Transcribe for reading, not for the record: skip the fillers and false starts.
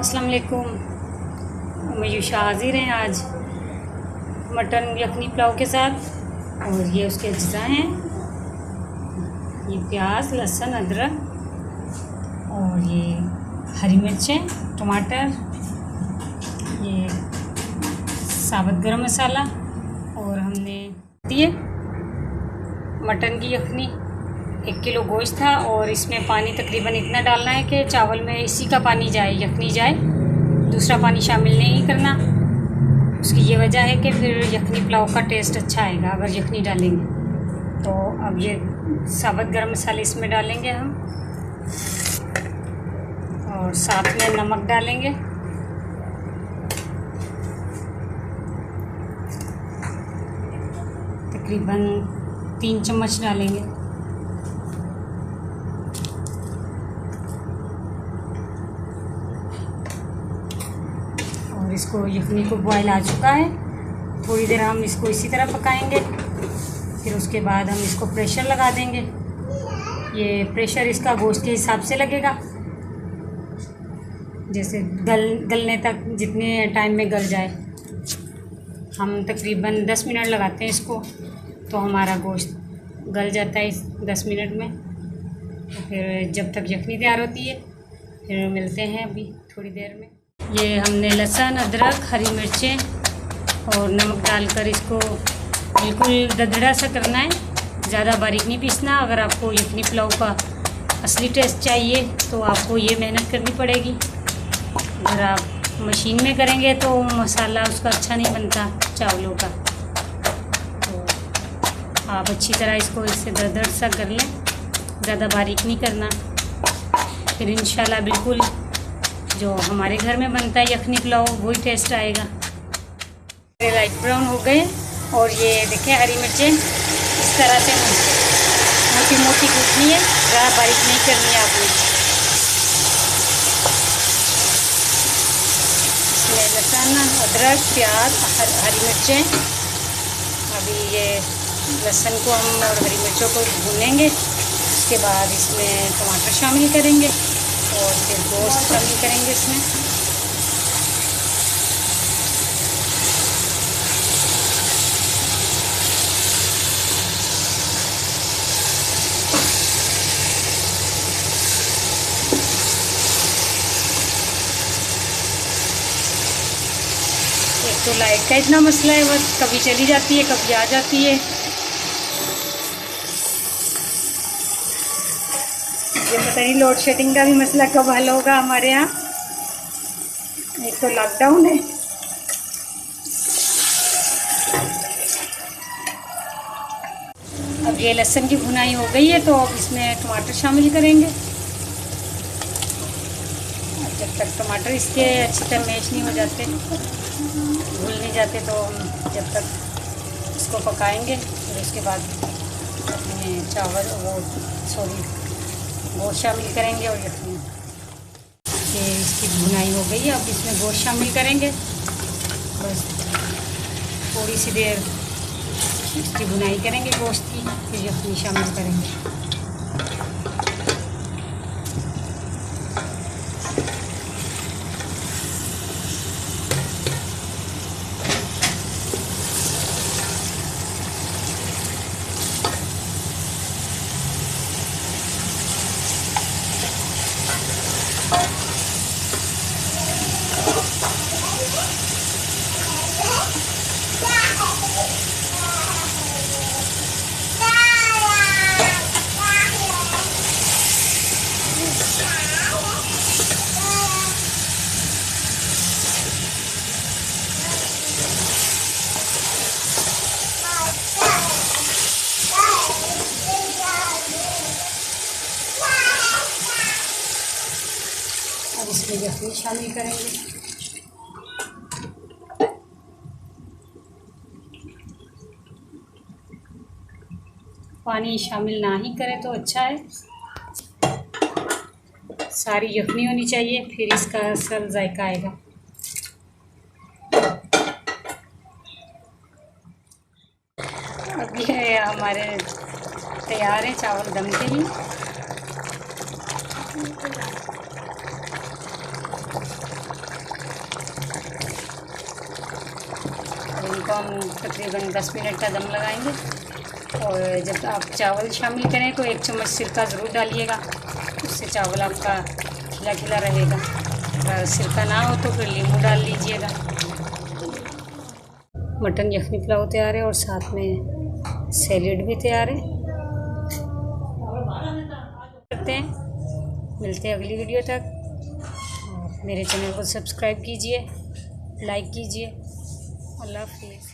अस्सलाम वालेकुम। मयूषा हाज़िर हैं आज मटन यखनी पुलाव के साथ। और ये उसके अज्जा हैं, ये प्याज, लहसुन, अदरक और ये हरी मिर्चें, टमाटर, ये साबुत गरम मसाला। और हमने दिए मटन की यखनी 1 किलो गोश्त था और इसमें पानी तकरीबन इतना डालना है कि चावल में इसी का पानी जाए, यखनी जाए, दूसरा पानी शामिल नहीं करना। उसकी ये वजह है कि फिर यखनी पुलाव का टेस्ट अच्छा आएगा अगर यखनी डालेंगे। तो अब ये साबुत गरम मसाले इसमें डालेंगे हम और साथ में नमक डालेंगे। तकरीबन 3 चम्मच डालेंगे। और इसको यखनी को बॉयल आ चुका है, थोड़ी देर हम इसको इसी तरह पकाएंगे। फिर उसके बाद हम इसको प्रेशर लगा देंगे। ये प्रेशर इसका गोश्त के हिसाब से लगेगा, जैसे गलने तक जितने टाइम में गल जाए। हम तकरीबन 10 मिनट लगाते हैं इसको, तो हमारा गोश्त गल जाता है इस 10 मिनट में। तो फिर जब तक यखनी तैयार होती है फिर मिलते हैं अभी थोड़ी देर में। ये हमने लहसुन, अदरक, हरी मिर्चें और नमक डालकर इसको बिल्कुल दरदरा सा करना है, ज़्यादा बारीक नहीं पीसना। अगर आपको यखनी पुलाव का असली टेस्ट चाहिए तो आपको ये मेहनत करनी पड़ेगी। अगर आप मशीन में करेंगे तो मसाला उसका अच्छा नहीं बनता चावलों का। तो आप अच्छी तरह इसको इससे दरदर सा कर लें, ज़्यादा बारीक नहीं करना। फिर इंशाल्लाह बिल्कुल जो हमारे घर में बनता है यखनी पुलाव वही टेस्ट आएगा। लाइट ब्राउन हो गए और ये देखें हरी मिर्चें इस तरह से मोटी मोटी कूटनी है, ज़्यादा बारीक नहीं करनी है आपने। इसमें लहसुन, अदरक, प्याज, हरी मिर्चें। अभी ये लहसुन को हम और हरी मिर्चों को भूनेंगे। उसके बाद इसमें टमाटर शामिल करेंगे और फिर गोश्त शामिल करेंगे इसमें। एक तो लाइट का इतना मसला है, बस कभी चली जाती है कभी आ जाती है। ये पता नहीं लोड शेडिंग का भी मसला कब हल होगा हमारे यहाँ। एक तो लॉकडाउन है। अब ये लहसुन की भुनाई हो गई है तो अब इसमें टमाटर शामिल करेंगे। जब तक टमाटर इसके अच्छी तरह मैश नहीं हो जाते, भूल नहीं जाते, तो जब तक इसको पकाएंगे। फिर उसके बाद अपने चावल गोश्त शामिल करेंगे और यखनी। ये इसकी भुनाई हो गई है, अब इसमें गोश्त शामिल करेंगे। बस थोड़ी सी देर इसकी भुनाई करेंगे गोश्त की, फिर यखनी शामिल करेंगे। अब इसमें यखनी शामिल करेंगे। पानी शामिल ना ही करें तो अच्छा है, सारी यखनी होनी चाहिए, फिर इसका असल जायका आएगा। अब ये हमारे तैयार हैं चावल दम के लिए। इनको हम तकरीबन 10 मिनट का दम लगाएंगे। और जब आप चावल शामिल करें तो 1 चम्मच सिरका ज़रूर डालिएगा, उससे चावल आपका खिला खिला रहेगा। अगर सिरका ना हो तो फिर नींबू डाल लीजिएगा। मटन यखनी पुलाव तैयार है और साथ में सैलेड भी तैयार है। करते हैं, मिलते हैं अगली वीडियो तक। मेरे चैनल को सब्सक्राइब कीजिए, लाइक कीजिए। अल्लाह हाफ़िज़।